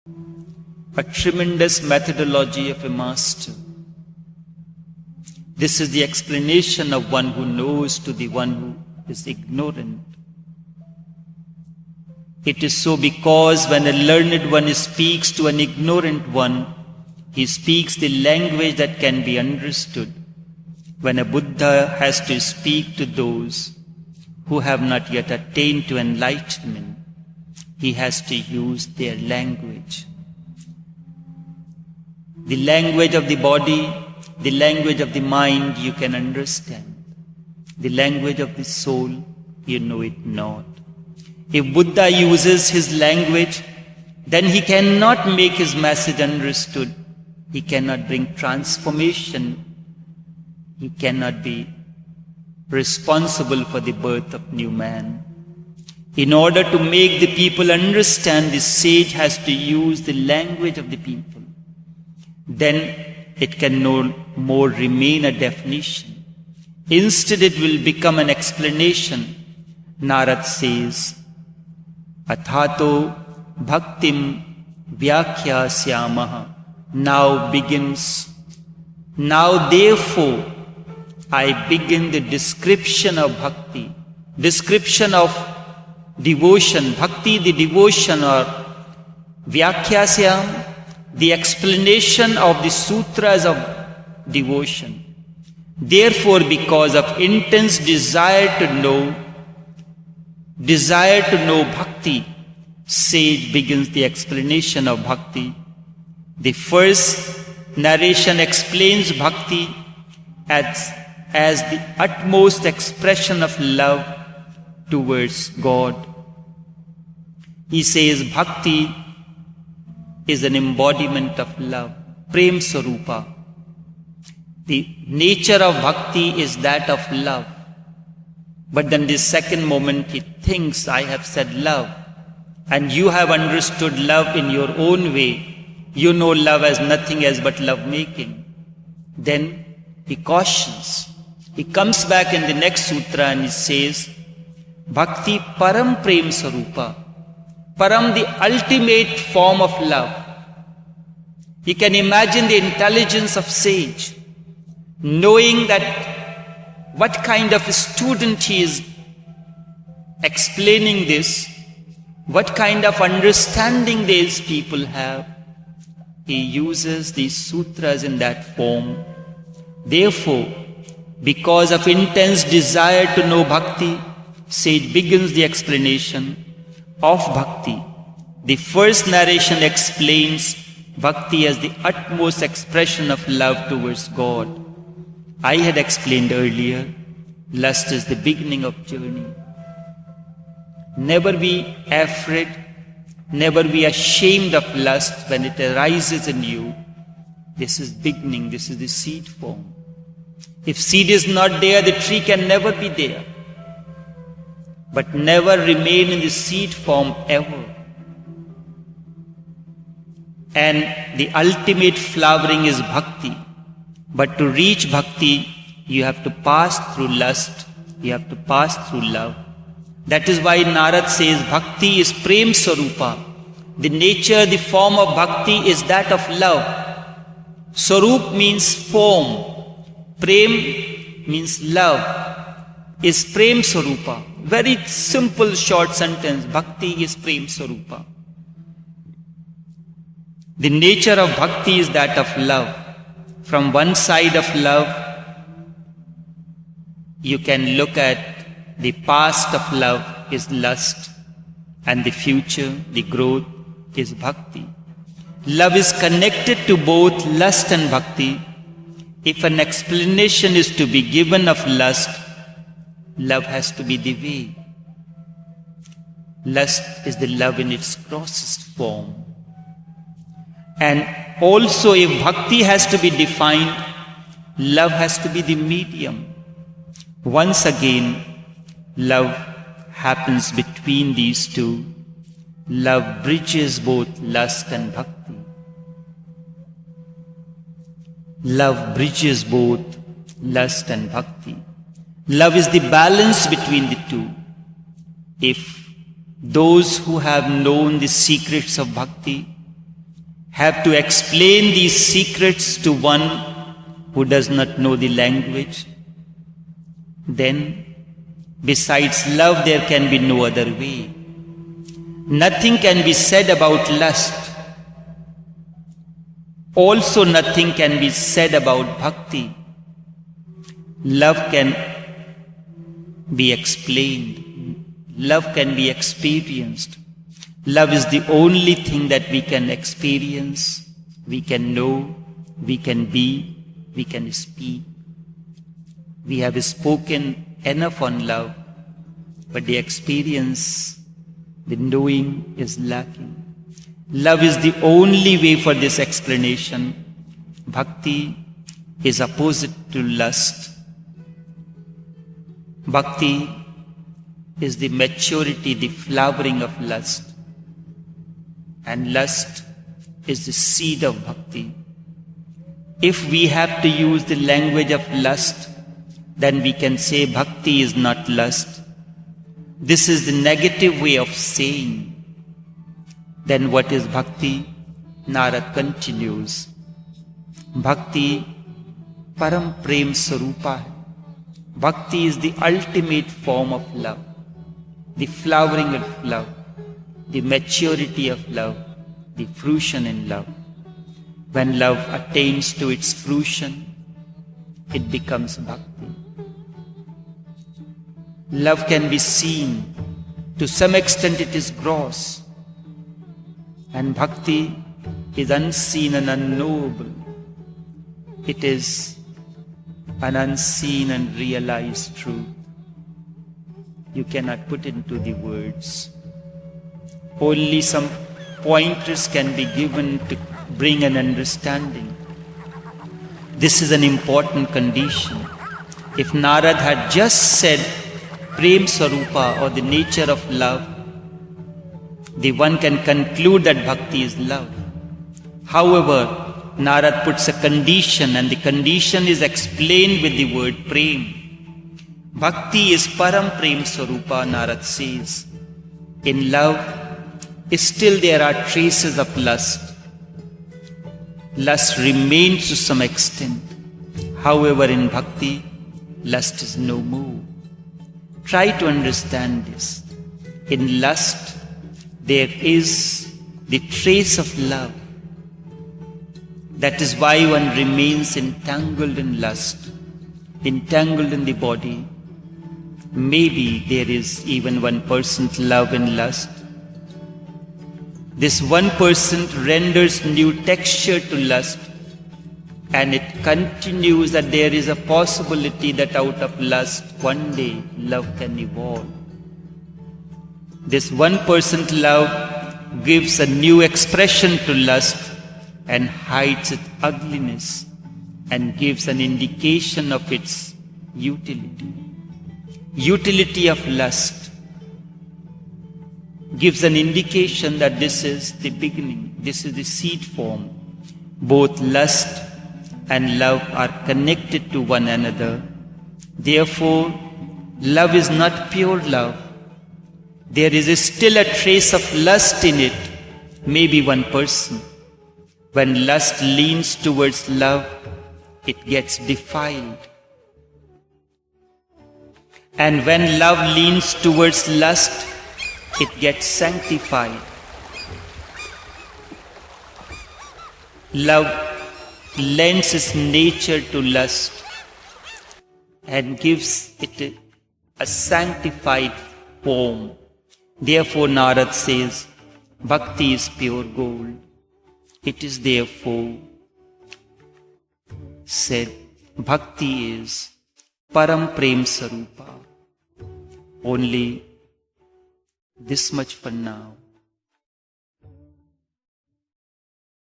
a tremendous methodology of a master. This is the explanation of one who knows to the one who is ignorant. It is so because when a learned one speaks to an ignorant one, he speaks the language that can be understood. When a Buddha has to speak to those who have not yet attained to enlightenment, he has to use their language. The language of the body, the language of the mind you can understand. The language of the soul, you know it not. If Buddha uses his language, then he cannot make his message understood. He cannot bring transformation. He cannot be responsible for the birth of new man. In order to make the people understand, the sage has to use the language of the people. Then it can no more remain a definition. Instead, it will become an explanation. Narad says, Athato bhaktim vyakhyāsyāmaha. Now begins. Now therefore, I begin the description of bhakti, description of devotion, bhakti, the devotion, or vyakhyāsyam, the explanation of the sutras of devotion. Therefore, because of intense desire to know bhakti, sage begins the explanation of bhakti. The first narration explains bhakti as the utmost expression of love towards God. He says bhakti is an embodiment of love, prem sarupa. The nature of bhakti is that of love. But then the second moment he thinks, I have said love, and you have understood love in your own way. You know love as nothing else but love making. Then he cautions. He comes back in the next sutra and he says, Bhakti param prem sarupa. Param, the ultimate form of love. You can imagine the intelligence of sage, knowing that what kind of a student he is explaining this, what kind of understanding these people have. He uses these sutras in that form. Therefore, because of intense desire to know bhakti, sage begins the explanation of bhakti. The first narration explains bhakti as the utmost expression of love towards God. I had explained earlier, lust is the beginning of journey. Never be afraid, never be ashamed of lust when it arises in you. This is beginning, this is the seed form. If seed is not there, the tree can never be there. But never remain in the seed form ever. And the ultimate flowering is bhakti. But to reach bhakti, you have to pass through lust, you have to pass through love. That is why Narad says bhakti is prem sarupa. The nature, the form of bhakti is that of love. Sarup means form. Prem means love. Is prem sarupa. Very simple short sentence. Bhakti is prem sarupa. The nature of bhakti is that of love. From one side of love, you can look at the past of love is lust, and the future, the growth, is bhakti. Love is connected to both lust and bhakti. If an explanation is to be given of lust, love has to be the way. Lust is the love in its grossest form. And also if bhakti has to be defined, love has to be the medium. Once again, love happens between these two. Love bridges both lust and bhakti. Love bridges both lust and bhakti. Love is the balance between the two. If those who have known the secrets of bhakti, have to explain these secrets to one who does not know the language, then besides love there can be no other way. Nothing can be said about lust. Also nothing can be said about bhakti. Love can be explained. Love can be experienced. Love is the only thing that we can experience, we can know, we can be, we can speak. We have spoken enough on love, but the experience, the knowing is lacking. Love is the only way for this explanation. Bhakti is opposite to lust. Bhakti is the maturity, the flowering of lust. And lust is the seed of bhakti. If we have to use the language of lust, then we can say bhakti is not lust. This is the negative way of saying. Then what is bhakti? Narad continues. Bhakti param prem sarupa hai. Bhakti is the ultimate form of love, the flowering of love, the maturity of love, the fruition in love. When love attains to its fruition, it becomes bhakti. Love can be seen. To some extent it is gross. And bhakti is unseen and unknowable. It is an unseen and realized truth. You cannot put into the words. Only some pointers can be given to bring an understanding. This is an important condition. If Narad had just said Prem Sarupa or the nature of love, the one can conclude that bhakti is love. However, Narad puts a condition, and the condition is explained with the word Prem. Bhakti is Param Prem Sarupa, Narad says. In love, still there are traces of lust. Lust remains to some extent. However, in bhakti, lust is no more. Try to understand this. In lust, there is the trace of love. That is why one remains entangled in lust, entangled in the body. Maybe there is even 1% love in lust. This 1% renders new texture to lust, and it continues that there is a possibility that out of lust one day love can evolve. This 1% love gives a new expression to lust and hides its ugliness and gives an indication of its utility. Utility of lust gives an indication that this is the beginning, this is the seed form. Both lust and love are connected to one another. Therefore, love is not pure love. There is still a trace of lust in it, maybe 1%. When lust leans towards love, it gets defiled. And when love leans towards lust, it gets sanctified. Love lends its nature to lust and gives it a sanctified form. Therefore, Narad says, bhakti is pure gold. It is therefore said, bhakti is Param Prem Sarupa. Only this much for now.